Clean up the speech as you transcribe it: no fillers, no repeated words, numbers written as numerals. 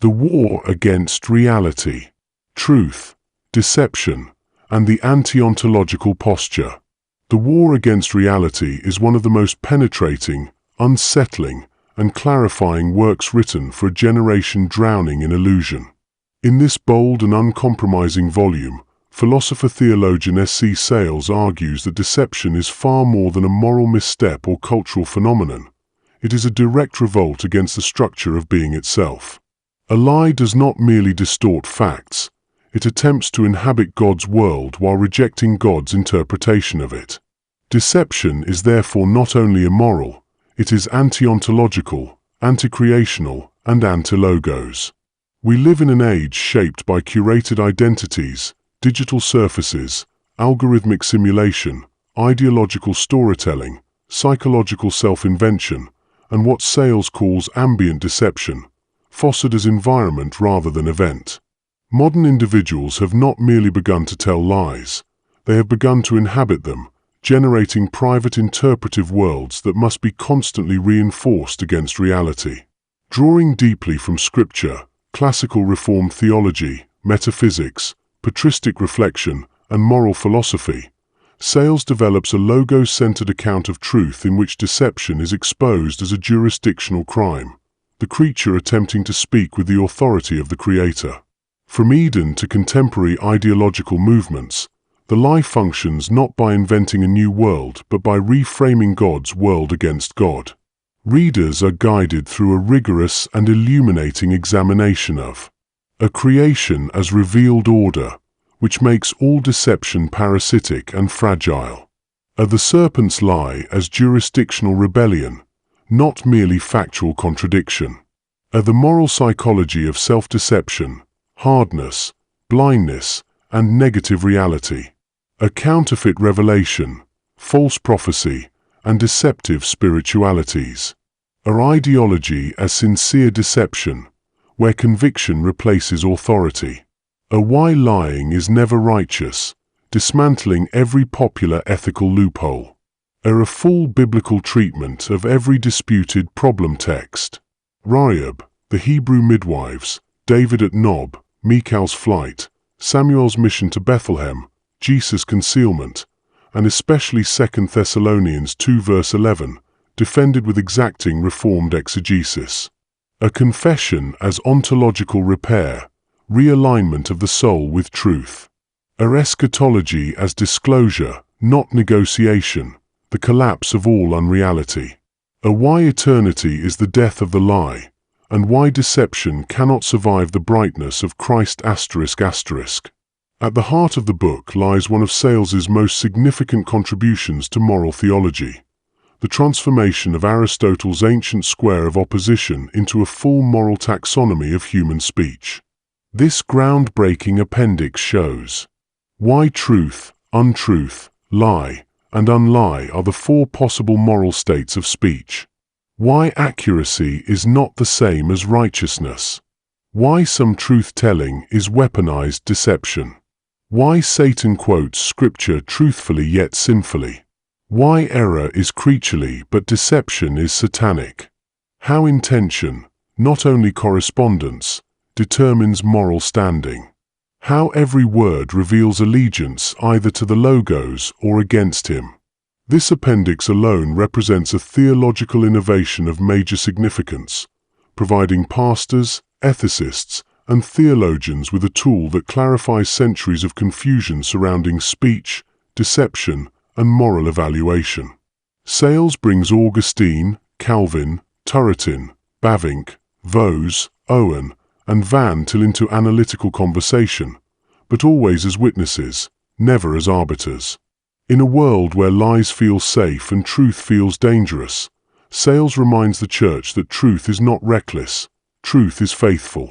The war against reality, truth, deception, and the anti-ontological posture. The war against reality is one of the most penetrating, unsettling, and clarifying works written for a generation drowning in illusion. In this bold and uncompromising volume, philosopher-theologian S.C. Sayles argues that deception is far more than a moral misstep or cultural phenomenon. It is a direct revolt against the structure of being itself. A lie does not merely distort facts, it attempts to inhabit God's world while rejecting God's interpretation of it. Deception is therefore not only immoral, it is anti-ontological, anti-creational, and anti-logos. We live in an age shaped by curated identities, digital surfaces, algorithmic simulation, ideological storytelling, psychological self-invention, and what Sayles calls ambient deception, fostered as environment rather than event. Modern individuals have not merely begun to tell lies, they have begun to inhabit them, generating private interpretive worlds that must be constantly reinforced against reality. Drawing deeply from scripture, classical Reformed theology, metaphysics, patristic reflection, and moral philosophy, Sayles develops a logos-centered account of truth in which deception is exposed as a jurisdictional crime, the creature attempting to speak with the authority of the Creator. From Eden to contemporary ideological movements, the lie functions not by inventing a new world but by reframing God's world against God. Readers are guided through a rigorous and illuminating examination of a creation as revealed order, which makes all deception parasitic and fragile. The serpent's lie as jurisdictional rebellion, not merely factual contradiction. The moral psychology of self-deception, hardness, blindness, and negative reality. A counterfeit revelation, false prophecy, and deceptive spiritualities. Our ideology as sincere deception, where conviction replaces authority. Why lying is never righteous, dismantling every popular ethical loophole. A full biblical treatment of every disputed problem text. Rahab, the Hebrew midwives, David at Nob, Michal's flight, Samuel's mission to Bethlehem, Jesus' concealment, and especially 2 Thessalonians 2 verse 11, defended with exacting Reformed exegesis. A confession as ontological repair, realignment of the soul with truth. A eschatology as disclosure, not negotiation, the collapse of all unreality. Why eternity is the death of the lie, and why deception cannot survive the brightness of Christ ***. At the heart of the book lies one of Sayles' most significant contributions to moral theology, the transformation of Aristotle's ancient square of opposition into a full moral taxonomy of human speech. This groundbreaking appendix shows why truth, untruth, lie, and unlie are the four possible moral states of speech. Why accuracy is not the same as righteousness. Why some truth-telling is weaponized deception. Why Satan quotes scripture truthfully yet sinfully. Why error is creaturely but deception is satanic. How intention, not only correspondence, determines moral standing. How every word reveals allegiance either to the logos or against him. This appendix alone represents a theological innovation of major significance, providing pastors, ethicists, and theologians with a tool that clarifies centuries of confusion surrounding speech, deception, and moral evaluation. Sayles brings Augustine, Calvin, Turretin, Bavinck, Vose, Owen, and Van Til into analytical conversation, but always as witnesses, never as arbiters. In a world where lies feel safe and truth feels dangerous, Sayles reminds the Church that truth is not reckless, truth is faithful.